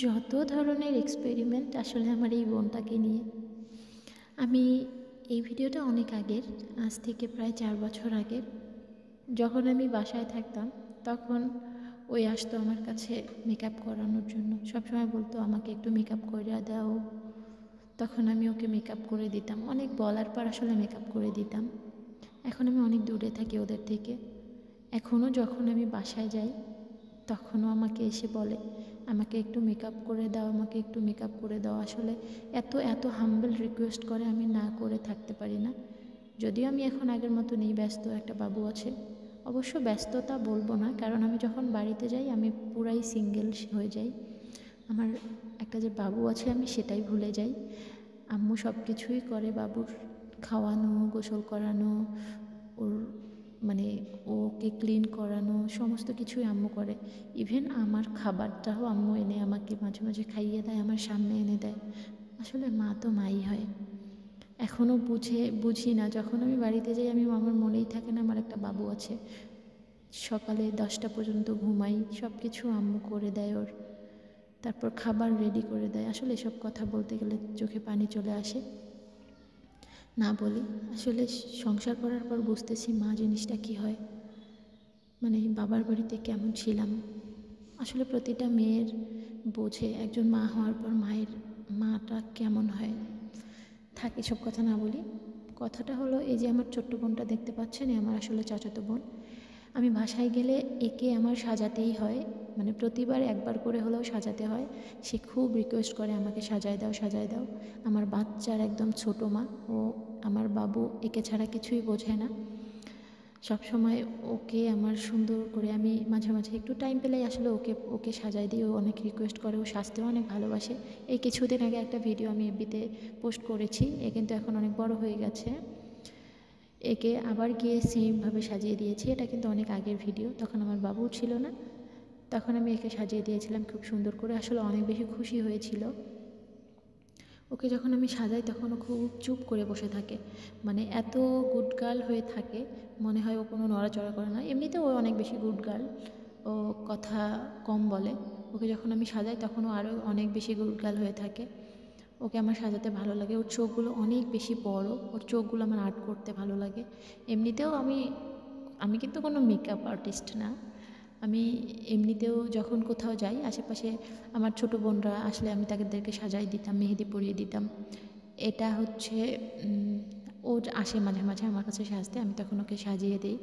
যত ধরনের এক্সপেরিমেন্ট আসলে আমার এই বোনটাকে নিয়ে। আমি এই ভিডিওটা অনেক আগের, আজ থেকে প্রায় 4 বছর আগের। যখন আমি বাসায় থাকতাম তখন ওই আসতো আমার কাছে মেকআপ করানোর জন্য। সবসময় বলতো আমাকে একটু মেকআপ করে দাও। তখন আমি ওকে মেকআপ করে দিতাম, অনেক বলার পর আসলে মেকআপ করে দিতাম। এখন আমি অনেক দূরে থাকি ওদের থেকে। এখনও যখন আমি বাসায় যাই তখনও আমাকে এসে বলে আমাকে একটু মেকআপ করে দাও, আমাকে একটু মেকআপ করে দাও। আসলে এত এত হাম্বল রিকোয়েস্ট করে, আমি না করে থাকতে পারি না। যদিও আমি এখন আগের মতো নেই, ব্যস্ত, একটা বাবু আছে। অবশ্য ব্যস্ততা বলবো না, কারণ আমি যখন বাড়িতে যাই আমি পুরাই সিঙ্গেল হয়ে যাই। আমার একটা যে বাবু আছে আমি সেটাই ভুলে যাই। আম্মু সব কিছুই করে, বাবুর খাওয়ানো, গোসল করানো, ওর মানে ওকে ক্লিন করানো, সমস্ত কিছুই আম্মু করে। ইভেন আমার খাবারটাও আম্মু এনে আমাকে মাঝে মাঝে খাইয়ে দেয়, আমার সামনে এনে দেয়। আসলে মা তো মাই হয়। এখনও বুঝি না, যখন আমি বাড়িতে যাই আমার মনেই থাকে না আমার একটা বাবু আছে। সকালে 10টা পর্যন্ত ঘুমাই, সব কিছু আম্মু করে দেয় ওর। তারপর খাবার রেডি করে দেয়। আসলে এসব কথা বলতে গেলে চোখে পানি চলে আসে, না বলি। আসলে সংসার করার পর বুঝতেছি মা জিনিসটা কী হয়, মানে বাবার বাড়িতে কেমন ছিলাম। আসলে প্রতিটা মেয়ের বোঝে একজন মা হওয়ার পর মাটা কেমন হয়। থাক এসব কথা না বলি। কথাটা হলো, এই যে আমার ছোট্ট বোনটা দেখতে পাচ্ছেন, আমার আসলে চাচাতো বোন। আমি বাসায় গেলে একে আমার সাজাতেই হয়, মানে প্রতিবার একবার করে হলেও সাজাতে হয়। সে খুব রিকোয়েস্ট করে আমাকে সাজায় দাও, সাজায় দাও। আমার বাচ্চার একদম ছোটো মা ও, আমার বাবু একে ছাড়া কিছুই বোঝে না। সবসময় ওকে আমার সুন্দর করে, আমি মাঝে মাঝে একটু টাইম পেলেই আসলে ওকে সাজাই দিই। ও অনেক রিকোয়েস্ট করে, ও সাজতেও অনেক ভালোবাসে। এই কিছুদিন আগে একটা ভিডিও আমি এফবিতে পোস্ট করেছি। এ কিন্তু এখন অনেক বড় হয়ে গেছে। একে আবার গিয়ে সেমভাবে সাজিয়ে দিয়েছি। এটা কিন্তু অনেক আগের ভিডিও, তখন আমার বাবু ছিল না। তখন আমি একে সাজিয়ে দিয়েছিলাম খুব সুন্দর করে। আসলে অনেক বেশি খুশি হয়েছিল। ওকে যখন আমি সাজাই তখন ও খুব চুপ করে বসে থাকে, মানে এত গুড গার্ল হয়ে থাকে, মনে হয় ও কোনো নড়াচড়া করে না। এমনিতে ও অনেক বেশি গুড গার্ল, ও কথা কম বলে। ওকে যখন আমি সাজাই তখন ও আরও অনেক বেশি গুড গার্ল হয়ে থাকে। ওকে আমার সাজাতে ভালো লাগে। ওর চোখগুলো অনেক বেশি বড়, ওর চোখগুলো আমার আর্ট করতে ভালো লাগে। এমনিতেও আমি কিন্তু কোনো মেকআপ আর্টিস্ট না। আমি এমনিতেও যখন কোথাও যাই, আশেপাশে আমার ছোটো বোনরা আসলে আমি তাদেরকে সাজাই দিতাম, মেহেদি পরিয়ে দিতাম। এটা হচ্ছে ও আসে মাঝে মাঝে আমার কাছে সাজতে, আমি তখন ওকে সাজিয়ে দিই।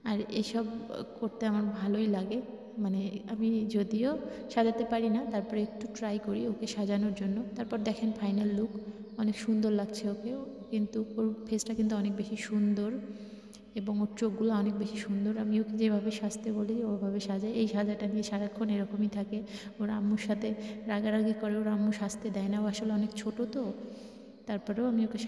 আর এসব করতে আমার ভালোই লাগে। মানে আমি যদিও সাজাতে পারি না, তারপরে একটু ট্রাই করি ওকে সাজানোর জন্য। তারপর দেখেন ফাইনাল লুক, অনেক সুন্দর লাগছে ওকে। কিন্তু ওর ফেসটা কিন্তু অনেক বেশি সুন্দর এবং ওর চোখগুলো অনেক বেশি সুন্দর। আমি ওকে যেভাবে সাজতে বলি ওভাবে সাজাই। এই সাজাটা নিয়ে সারাক্ষণ এরকমই থাকে। ওর আম্মুর সাথে রাগারাগি করে, ওর আম্মু সাজতে দেয় না। ও আসলে অনেক ছোটো তো, তারপরেও আমি ওকে